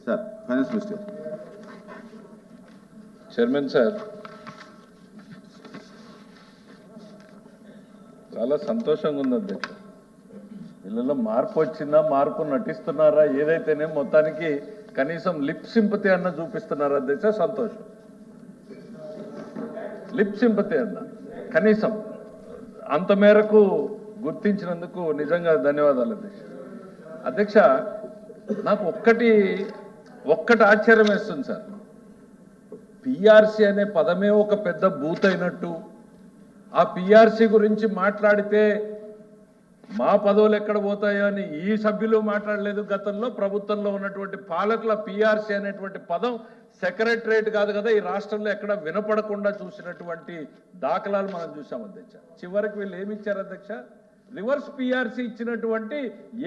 Sir finance minister. Chairman sir, చాలా సంతోషంగా ఉంది అధ్యక్ష. వీళ్ళలో మార్పు వచ్చిందా, మార్పు నటిస్తున్నారా, ఏదైతేనే మొత్తానికి కనీసం లిప్ సింపతి అన్న చూపిస్తున్నారు అధ్యక్ష. సంతోషం. లిప్ సింపతి అన్న కనీసం అంత మేరకు గుర్తించినందుకు నిజంగా ధన్యవాదాలు అధ్యక్ష. అధ్యక్ష, నాకు ఒక్కటి ఆశ్చర్యం వేస్తుంది సార్. పిఆర్సీ అనే పదమే ఒక పెద్ద బూత్ అయినట్టు, ఆ పిఆర్సీ గురించి మాట్లాడితే మా పదవులు ఎక్కడ పోతాయో అని ఈ సభ్యులు మాట్లాడలేదు. గతంలో ప్రభుత్వంలో ఉన్నటువంటి పాలకుల పిఆర్సీ అనేటువంటి పదం సెక్రటరేట్ కాదు కదా, ఈ రాష్ట్రంలో ఎక్కడ వినపడకుండా చూసినటువంటి దాఖలాలు మనం చూసాం అధ్యక్ష. చివరికి వీళ్ళు ఏమి ఇచ్చారు అధ్యక్ష? రివర్స్ పిఆర్సీ ఇచ్చినటువంటి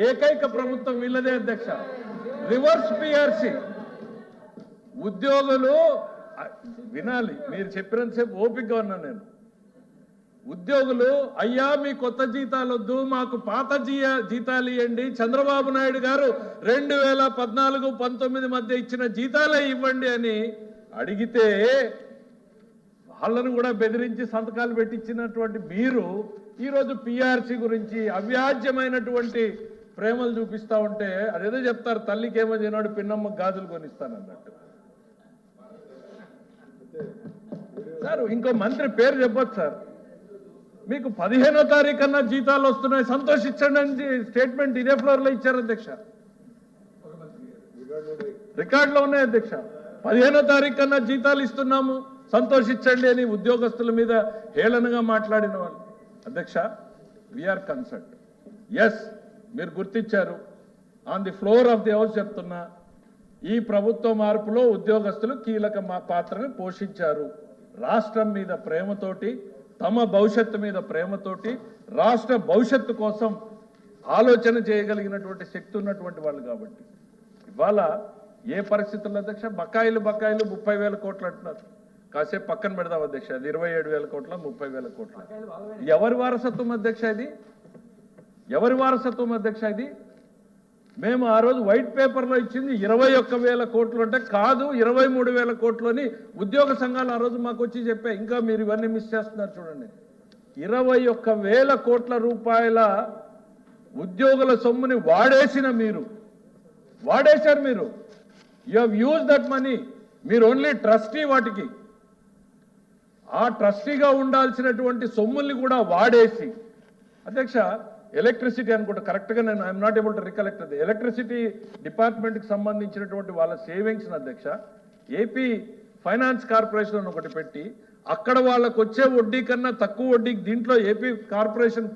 ఏకైక ప్రభుత్వం వీళ్ళదే అధ్యక్ష. Reverse PRC. ఉద్యోగులు వినాలి, మీరు చెప్పినంతసేపు ఓపికగా ఉన్నా నేను. ఉద్యోగులు, అయ్యా మీ కొత్త జీతాలు వద్దు, మాకు పాత జీతాలు ఇవ్వండి, చంద్రబాబు నాయుడు గారు 2014-19 మధ్య ఇచ్చిన జీతాలే ఇవ్వండి అని అడిగితే వాళ్ళను కూడా బెదిరించి సంతకాలు పెట్టించినటువంటి మీరు ఈరోజు పిఆర్సీ గురించి అవ్యాజ్యమైనటువంటి ప్రేమలు చూపిస్తా ఉంటే అదేదో చెప్తారు, తల్లికి ఏమో చేయనాడు పిన్నమ్మ గాజులు కొనిస్తానన్నట్టు. సార్, ఇంకో మంత్రి పేరు చెప్పొచ్చు సార్. మీకు 15వ తారీఖు అన్న జీతాలు వస్తున్నాయి, సంతోషించండి అని స్టేట్మెంట్ ఇదే ఫ్లోర్ లో ఇచ్చారు అధ్యక్ష. రికార్డులో ఉన్నాయి అధ్యక్ష. 15వ తారీఖు కన్నా జీతాలు ఇస్తున్నాము, సంతోషించండి అని ఉద్యోగస్తుల మీద హేళనగా మాట్లాడిన వాళ్ళు. అధ్యక్ష, వీఆర్ కన్సర్న్. ఎస్, మీరు గుర్తించారు. On the floor of the house చెప్తున్నా, ఈ ప్రభుత్వ మార్పులో ఉద్యోగస్తులు కీలక పాత్రను పోషించారు. రాష్ట్రం మీద ప్రేమతోటి, తమ భవిష్యత్తు మీద ప్రేమతోటి, రాష్ట్ర భవిష్యత్తు కోసం ఆలోచన చేయగలిగినటువంటి శక్తి ఉన్నటువంటి వాళ్ళు కాబట్టి ఇవాళ ఏ పరిస్థితుల్లో అధ్యక్ష బకాయిలు 30,000 కోట్లు అంటున్నారు. కాసేపు పక్కన పెడదాం అధ్యక్ష. అది 27,000 కోట్ల 30,000 కోట్ల. ఎవరి వారసత్వం అధ్యక్ష ఇది? ఎవరి వారసత్వం అధ్యక్ష ఇది? మేము ఆ రోజు వైట్ పేపర్లో ఇచ్చింది 21,000 కోట్లు అంటే కాదు, 23,000 కోట్లు అని ఉద్యోగ సంఘాలు ఆ రోజు మాకు వచ్చి చెప్పాయి. ఇంకా మీరు ఇవన్నీ మిస్ చేస్తున్నారు చూడండి. 21,000 కోట్ల రూపాయల ఉద్యోగుల సొమ్ముని వాడేశారు మీరు. You have use that money. మీరు ఓన్లీ ట్రస్టీ. వాటికి ఆ ట్రస్టీగా ఉండాల్సినటువంటి సొమ్ముల్ని కూడా వాడేసి అధ్యక్ష, ఎలక్ట్రిసిటీ అనుకుంటా కరెక్ట్గా, నేను I'm not able to recollect అది. ఎలక్ట్రిసిటీ డిపార్ట్మెంట్కి సంబంధించినటువంటి వాళ్ళ సేవింగ్స్ అధ్యక్ష ఏపీ ఫైనాన్స్ కార్పొరేషన్ ఒకటి పెట్టి అక్కడ వాళ్ళకు వచ్చే వడ్డీ కన్నా తక్కువ వడ్డీకి దీంట్లో ఏపీ కార్పొరేషన్